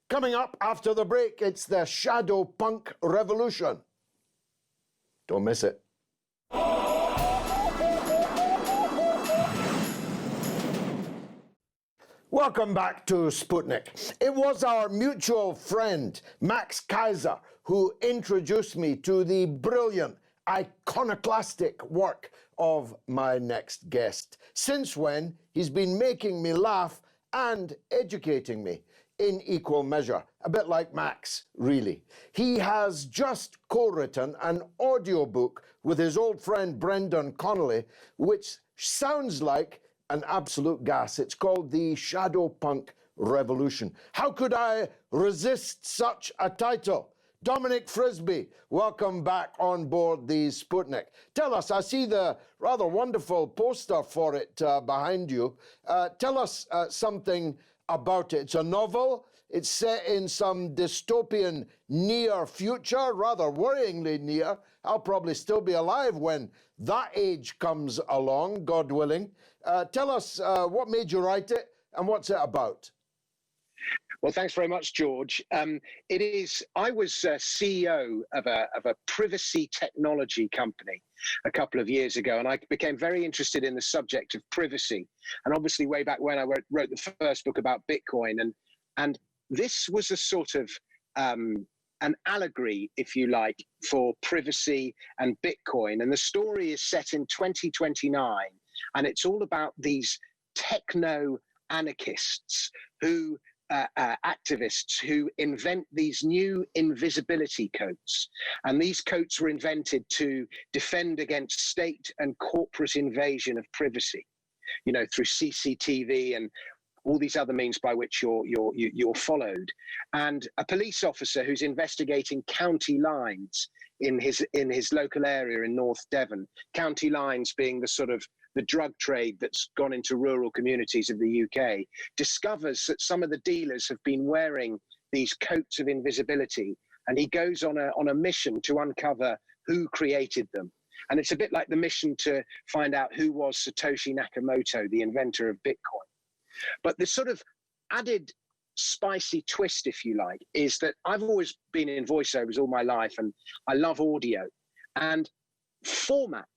Coming up after the break, it's the Shadowpunk Revolution. Don't miss it. Welcome back to Sputnik. It was our mutual friend, Max Kaiser, who introduced me to the brilliant, iconoclastic work of my next guest. Since when, he's been making me laugh and educating me in equal measure. A bit like Max, really. He has just co-written an audiobook with his old friend Brendan Connolly, which sounds like an absolute gas. It's called the Shadowpunk Revolution. How could I resist such a title? Dominic Frisby, welcome back on board the Sputnik. Tell us, I see the rather wonderful poster for it behind you. Tell us something about it. It's a novel. It's set in some dystopian near future, rather worryingly near. I'll probably still be alive when that age comes along, God willing. Tell us what made you write it and what's it about? Well, thanks very much, George. I was CEO of a privacy technology company a couple of years ago, and I became very interested in the subject of privacy. And obviously, way back when I wrote the first book about Bitcoin, and this was a sort of an allegory, if you like, for privacy and Bitcoin. And the story is set in 2029, and it's all about these techno-anarchists who activists who invent these new invisibility coats. And these coats were invented to defend against state and corporate invasion of privacy, you know, through CCTV and all these other means by which you're followed. And a police officer who's investigating county lines in his local area in North Devon, county lines being the sort of the drug trade that's gone into rural communities of the UK, discovers that some of the dealers have been wearing these coats of invisibility, and he goes on a mission to uncover who created them. And it's a bit like the mission to find out who was Satoshi Nakamoto, the inventor of Bitcoin. But the sort of added spicy twist, if you like, is that I've always been in voiceovers all my life, and I love audio. And format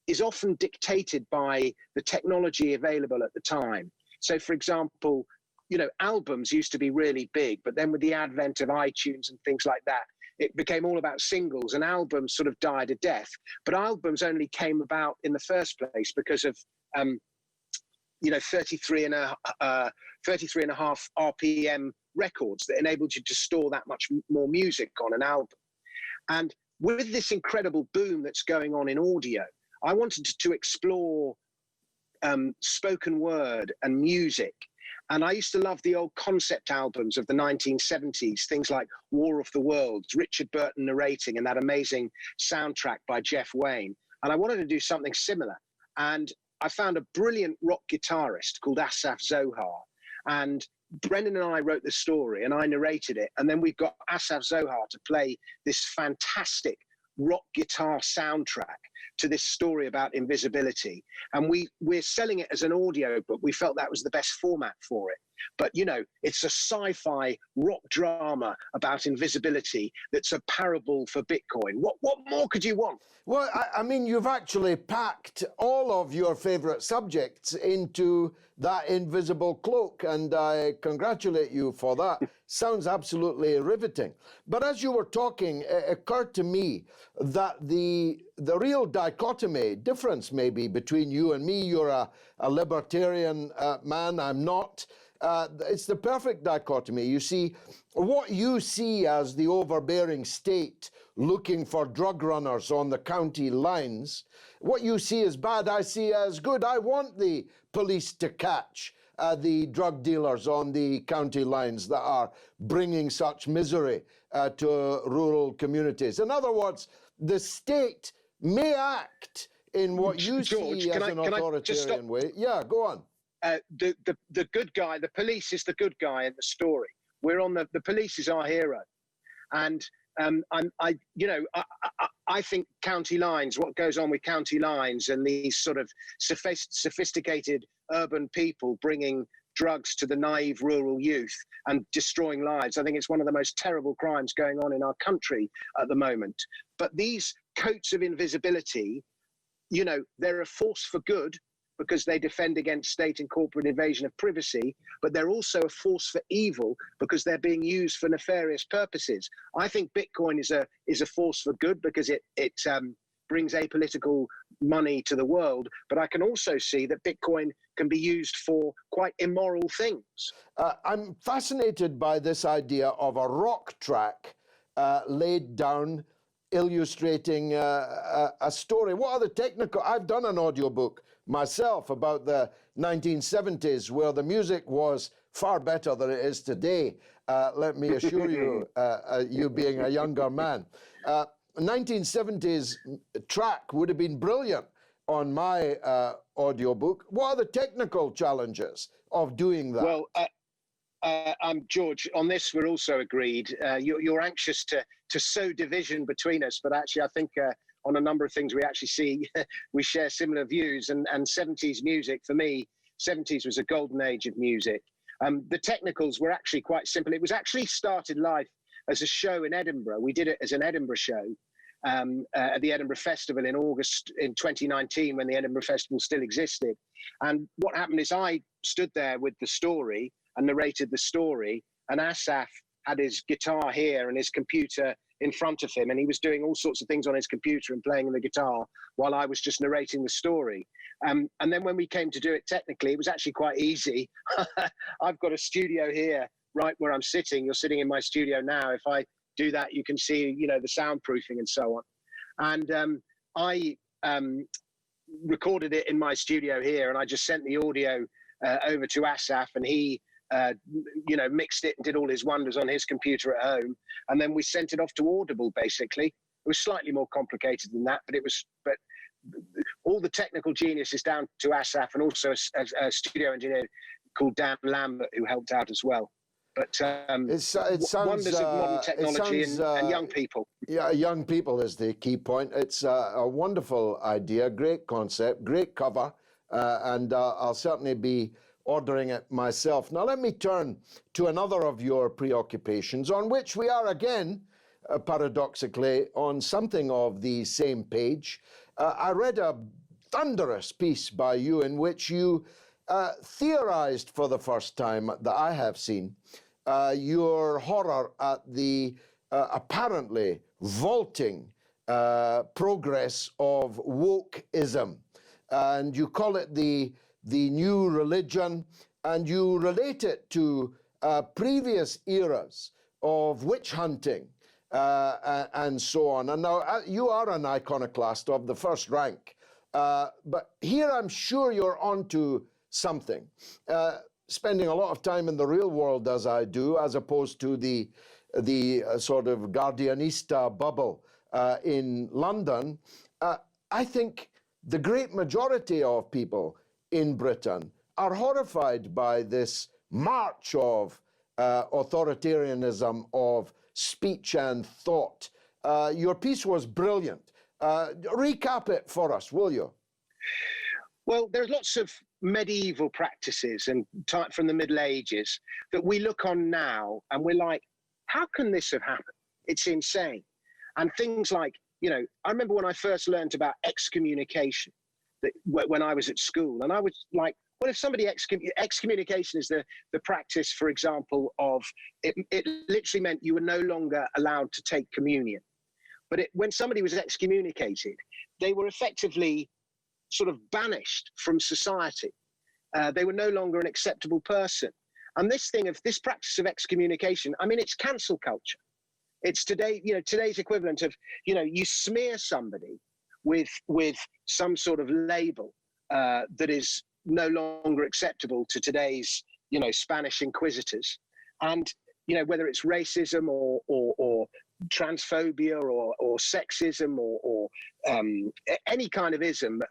is often dictated by the technology available at the time. So, for example, you know, albums used to be really big, but then with the advent of iTunes and things like that, it became all about singles, and albums sort of died a death. But albums only came about in the first place because of 33 and a half RPM records that enabled you to store that much more music on an album. And with this incredible boom that's going on in audio, I wanted to explore spoken word and music. And I used to love the old concept albums of the 1970s, things like War of the Worlds, Richard Burton narrating, and that amazing soundtrack by Jeff Wayne. And I wanted to do something similar. And I found a brilliant rock guitarist called Asaf Zohar. And Brendan and I wrote the story, and I narrated it. And then we got Asaf Zohar to play this fantastic rock guitar soundtrack to this story about invisibility. And we're selling it as an audio book. We felt that was the best format for it. But, you know, it's a sci-fi rock drama about invisibility that's a parable for Bitcoin. What more could you want? Well, I mean, you've actually packed all of your favorite subjects into that invisible cloak, and I congratulate you for that. Sounds absolutely riveting. But as you were talking, it occurred to me that the real dichotomy, difference maybe between you and me, you're a libertarian man, I'm not. It's the perfect dichotomy. You see, what you see as the overbearing state looking for drug runners on the county lines, what you see as bad, I see as good. I want the police to catch the drug dealers on the county lines that are bringing such misery to rural communities. In other words, the state may act in what you see as an authoritarian way. Yeah, go on. The good guy, the police is the good guy in the story. We're on the police is our hero, and I think county lines, what goes on with county lines and these sort of sophisticated urban people bringing drugs to the naive rural youth and destroying lives. I think it's one of the most terrible crimes going on in our country at the moment. But these coats of invisibility, you know, they're a force for good because they defend against state and corporate invasion of privacy, but they're also a force for evil because they're being used for nefarious purposes. I think Bitcoin is a force for good because it brings apolitical money to the world, but I can also see that Bitcoin can be used for quite immoral things. I'm fascinated by this idea of a rock track laid down illustrating a story. What are the technical? I've done an audiobook myself about the 1970s where the music was far better than it is today. Let me assure you, you being a younger man. 1970s track would have been brilliant on my audiobook. What are the technical challenges of doing that? Well, George, on this we're also agreed. You're anxious to sow division between us, but actually I think on a number of things we actually see we share similar views. And 70s music, for me, 70s was a golden age of music. The technicals were actually quite simple. It was actually started live as a show in Edinburgh. We did it as an Edinburgh show at the Edinburgh Festival in August in 2019 when the Edinburgh Festival still existed. And what happened is I stood there with the story and narrated the story, and Asaf had his guitar here and his computer in front of him, and he was doing all sorts of things on his computer and playing the guitar while I was just narrating the story. And then when we came to do it technically, it was actually quite easy. I've got a studio here right where I'm sitting. You're sitting in my studio now. If I do that, you can see, you know, the soundproofing and so on. And I recorded it in my studio here, and I just sent the audio over to Asaf, and he you know, mixed it and did all his wonders on his computer at home. And then we sent it off to Audible, basically. It was slightly more complicated than that, but all the technical genius is down to Asaf, and also a studio engineer called Dan Lambert, who helped out as well. But it sounds, wonders of modern technology and young people. Yeah, young people is the key point. It's a wonderful idea, great concept, great cover, and I'll certainly be ordering it myself. Now let me turn to another of your preoccupations, on which we are again, paradoxically, on something of the same page. I read a thunderous piece by you in which you theorized for the first time that I have seen your horror at the apparently vaulting progress of wokeism. And you call it the new religion, and you relate it to previous eras of witch hunting and so on. And now you are an iconoclast of the first rank, but here I'm sure you're onto something. Spending a lot of time in the real world as I do, as opposed to the sort of Guardianista bubble in London, I think the great majority of people in Britain are horrified by this march of authoritarianism, of speech and thought. Your piece was brilliant. Recap it for us, will you? Well, there's lots of medieval practices and type from the Middle Ages that we look on now and we're like, how can this have happened? It's insane. And things like, you know, I remember when I first learned about excommunication, when I was at school, and I was like, well, if somebody excommunication is the practice, for example, of it literally meant you were no longer allowed to take communion. But when somebody was excommunicated, they were effectively sort of banished from society. They were no longer an acceptable person. And this practice of excommunication, I mean, it's cancel culture. It's today's equivalent of, you smear somebody with some sort of label that is no longer acceptable to today's, Spanish inquisitors. And, whether it's racism or transphobia or sexism or any kind of ism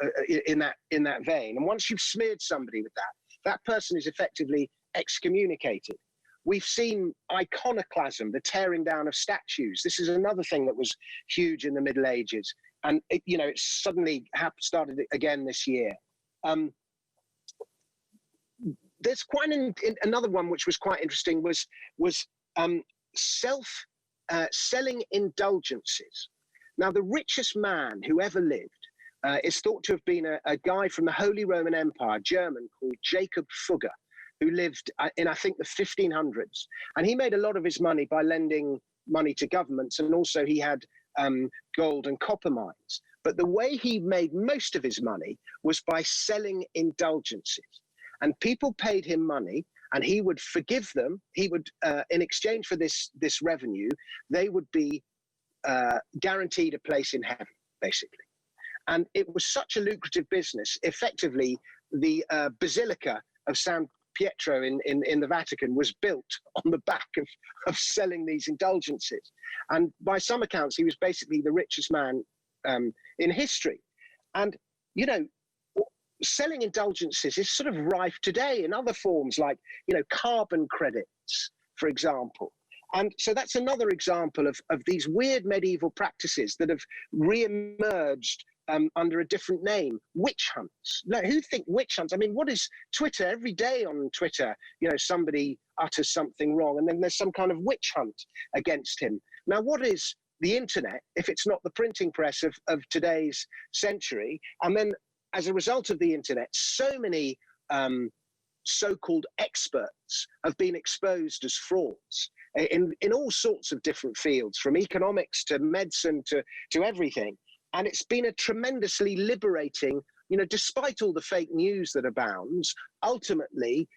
in that vein. And once you've smeared somebody with that person is effectively excommunicated. We've seen iconoclasm, the tearing down of statues. This is another thing that was huge in the Middle Ages. And, it suddenly started again this year. there's quite another one which was quite interesting was selling indulgences. Now, the richest man who ever lived is thought to have been a guy from the Holy Roman Empire, German, called Jacob Fugger, who lived in, I think, the 1500s. And he made a lot of his money by lending money to governments, and also he had gold and copper mines. But the way he made most of his money was by selling indulgences. And people paid him money, and he would forgive them. He would, in exchange for this revenue, they would be guaranteed a place in heaven, basically. And it was such a lucrative business. Effectively, the Basilica of San Pietro in the Vatican was built on the back of selling these indulgences. And by some accounts, he was basically the richest man in history. And, you know, selling indulgences is sort of rife today in other forms, like, you know, carbon credits, for example. And so that's another example of these weird medieval practices that have re-emerged under a different name. Witch hunts. Now, who think witch hunts? I mean, what is Twitter? Every day on Twitter, you know, somebody utters something wrong, and then there's some kind of witch hunt against him. Now, what is the internet if it's not the printing press of today's century? And then, as a result of the internet, so many so-called experts have been exposed as frauds in all sorts of different fields, from economics to medicine to everything. And it's been a tremendously liberating, you know, despite all the fake news that abounds, ultimately,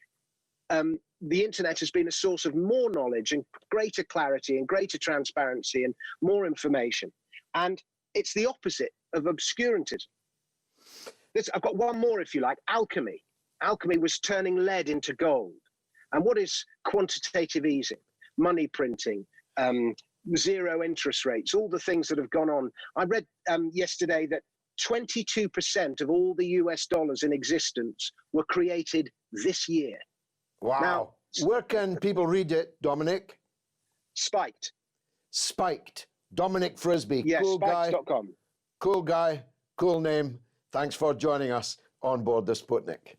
the internet has been a source of more knowledge and greater clarity and greater transparency and more information. And it's the opposite of obscurantism. I've got one more, if you like. Alchemy. Alchemy was turning lead into gold. And what is quantitative easing? Money printing, zero interest rates, all the things that have gone on. I read yesterday that 22% of all the US dollars in existence were created this year. Wow. Now, where can people read it, Dominic? Spiked. Spiked. Dominic Frisby. Yes, cool spiked.com. Cool guy, cool name. Thanks for joining us on board the Sputnik.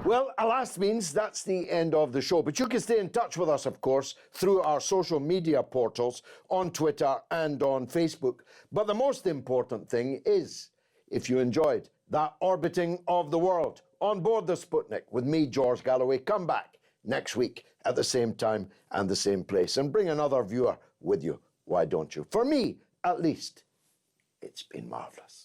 Well, alas means that's the end of the show. But you can stay in touch with us, of course, through our social media portals on Twitter and on Facebook. But the most important thing is, if you enjoyed that orbiting of the world on board the Sputnik with me, George Galloway, come back next week at the same time and the same place and bring another viewer with you. Why don't you? For me, at least, it's been marvelous.